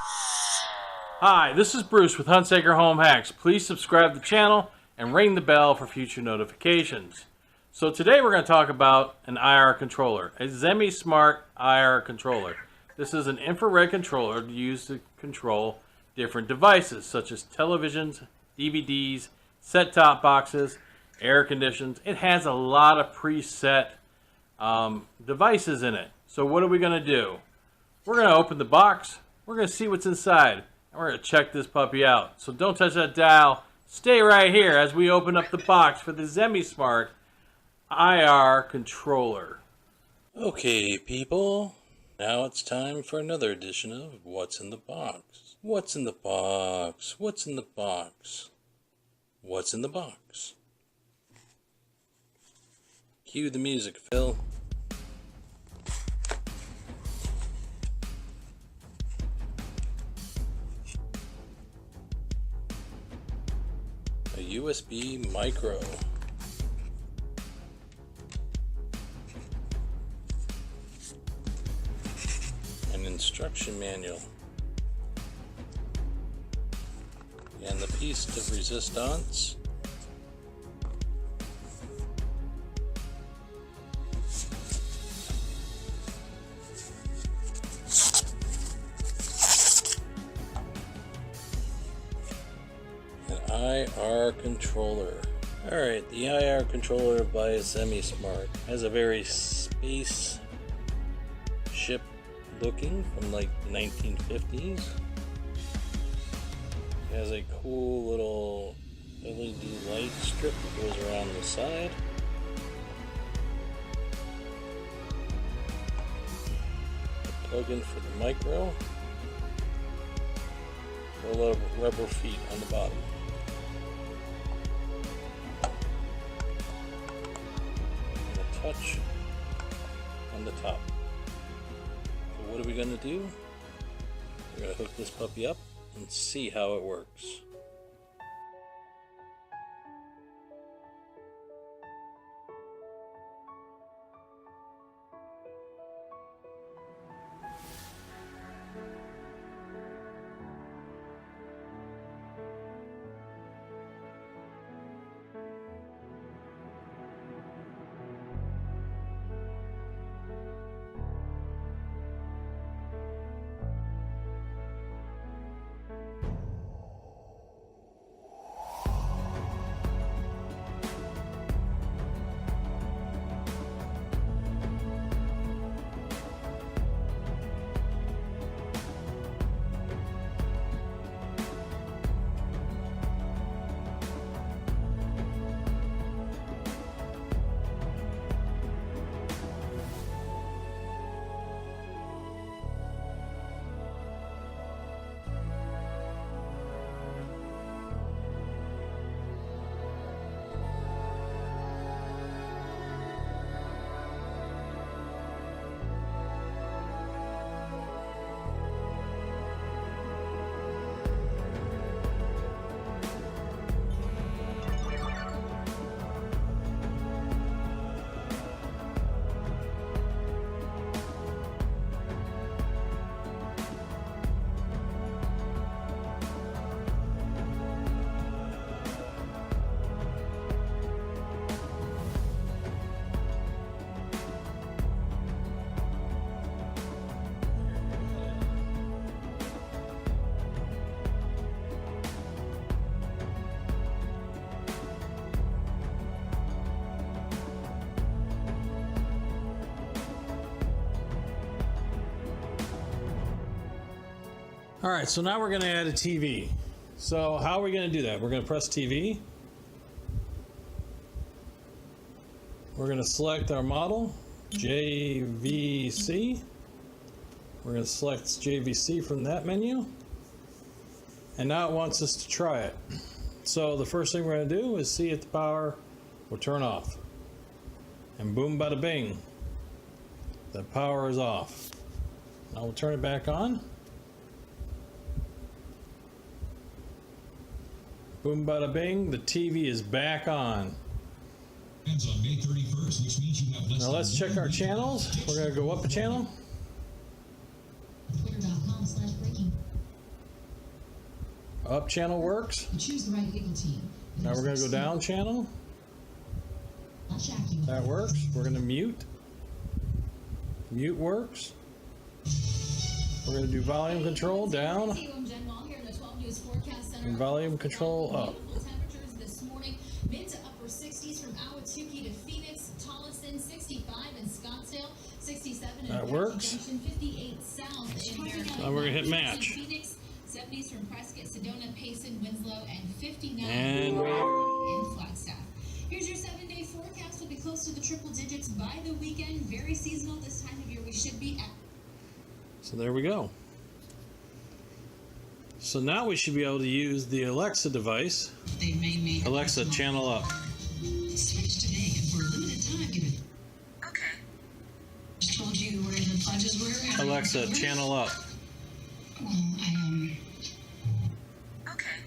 Hi, this is Bruce with Hunsaker Home Hacks. Please subscribe to the channel and ring the bell for future notifications. So today we're going to talk about an IR controller, a Zemismart IR controller. This is an infrared controller used to control different devices such as televisions, DVDs, set-top boxes, air conditions. It has a lot of preset devices in it. So what are we going to do? We're going to open the box. We're going to see what's inside. And we're going to check this puppy out. So don't touch that dial. Stay right here as we open up the box for the Zemismart IR controller. Okay, people. Now it's time for another edition of What's in the Box. What's in the box? What's in the box? What's in the box? Cue the music, Phil. A USB micro. An instruction manual. And the piece de resistance. IR controller. Alright, the IR controller by Zemismart has a very space ship looking from like the 1950s. It has a cool little LED light strip that goes around the side. A plug-in for the micro. A lot of rubber feet on the bottom. Touch on the top. So what are we going to do? We're going to hook this puppy up and see how it works. Alright, so now we're going to add a TV. So how are we going to do that? We're going to press TV. We're going to select our model, JVC. We're going to select JVC from that menu. And now it wants us to try it. So the first thing we're going to do is see if the power will turn off. And boom, bada bing. The power is off. Now we'll turn it back on. Boom, bada bing, the TV is back on. Ends on May 31st, which means you have less. Now let's check our channels. We're going to go up a channel. Twitter.com/breaking. up channel works. Choose the right legal team. Now we're going to go down channel. That works. We're going to mute. Mute works. We're going to do volume control down and volume control up. Temperatures this morning, mid to upper 60s from Ahwatukee to Phoenix, Tolleson 65 in Scottsdale, 67 in That works. 58 south in Maricopa. Now we're going to hit match. Phoenix, 70s from Prescott, Sedona, Payson, Winslow, and 59 And in Flagstaff. Here's your 7-day forecast. We'll be close to the triple digits by the weekend. Very seasonal this time of year. We should be at. so there we go. So now we should be able to use the Alexa device. They may make Alexa, channel up. switch today and for a limited time. Give it. Okay. Just told you where the pledges were. Alexa, channel up. Well, Okay.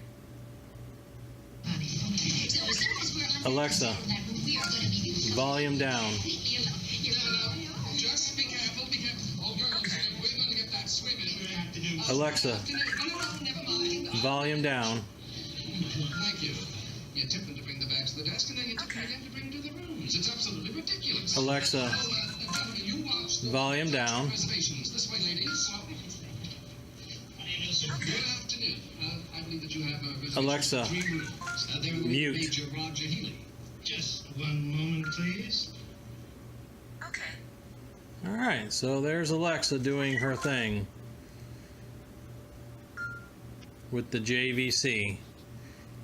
Alexa, volume down. Just be careful, be careful. Oh, girls, we're going to get that swimming. We have to do. Alexa, Never mind. volume down. Thank you. You tip them to bring the bags to the desk, and then you tip them again to bring to the rooms. It's absolutely ridiculous. Alexa, Gentlemen, you watch the volume down. reservations. This way, ladies. Good afternoon. I believe that you have a reservation Alexa, for 3 rooms. They're with mute. Major Roger Healy. Just one moment, please. Okay. All right, so there's Alexa doing her thing with the JVC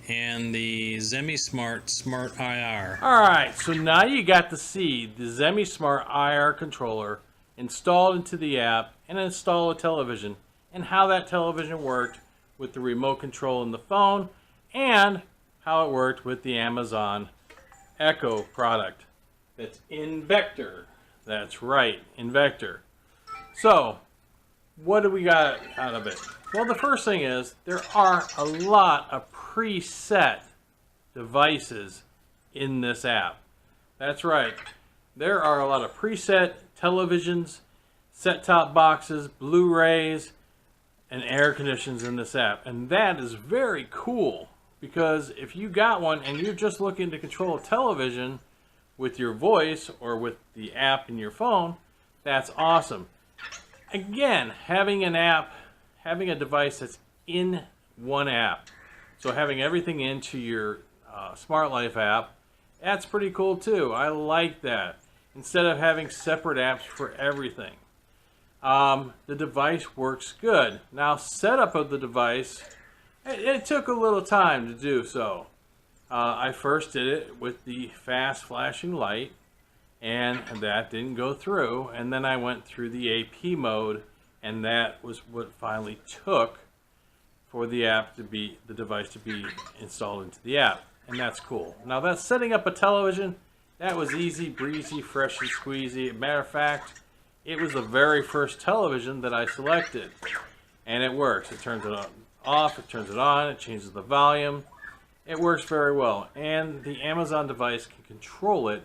and the Zemismart Smart IR. All right, so now you got to see the Zemismart IR controller installed into the app and install a television and how that television worked with the remote control in the phone and how it worked with the Amazon Echo product that's in Vector. That's right, in Vector. So, what do we got out of it? Well, the first thing is there are a lot of preset devices in this app. That's right. There are a lot of preset televisions, set-top boxes, Blu-rays, and air conditions in this app. And that is very cool because if you got one and you're just looking to control a television with your voice or with the app in your phone, that's awesome. Again, having an app, having a device that's in one app, so having everything into your SmartLife app, that's pretty cool too. I like that. Instead of having separate apps for everything. The device works good. Now, setup of the device, it took a little time to do so. I first did it with the fast flashing light, and that didn't go through. And then I went through the AP mode, and that was what finally took for the device to be installed into the app. And that's cool. Now, that's setting up a television. That was easy, breezy, fresh and squeezy. Matter of fact, it was the very first television that I selected. And it works. It turns it on, off, it turns it on, it changes the volume. It works very well. And the Amazon device can control it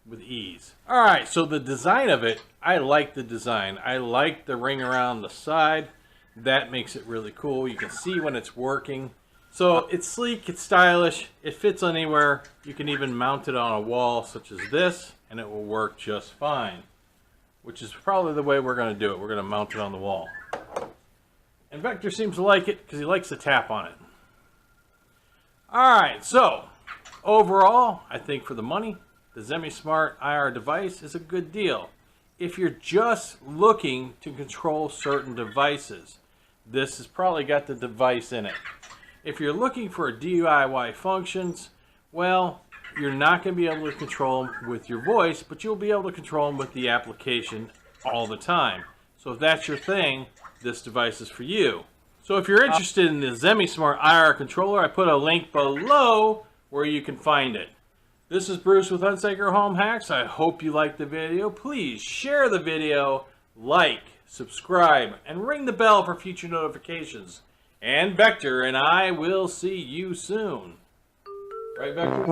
with ease. Alright, so the design of it, I like the design. I like the ring around the side. That makes it really cool. You can see when it's working. So it's sleek, it's stylish, it fits anywhere. You can even mount it on a wall such as this, and it will work just fine. Which is probably the way we're going to do it. We're going to mount it on the wall. And Vector seems to like it because he likes to tap on it. Alright, so overall, I think for the money, the Zemismart IR device is a good deal. If you're just looking to control certain devices, this has probably got the device in it. If you're looking for DIY functions, well, you're not going to be able to control them with your voice, but you'll be able to control them with the application all the time. So if that's your thing, this device is for you. So if you're interested in the Zemismart IR controller, I put a link below where you can find it. This is Bruce with Hunsaker Home Hacks. I hope you liked the video. Please share the video, like, subscribe, and ring the bell for future notifications. And Vector and I will see you soon. Right, Vector?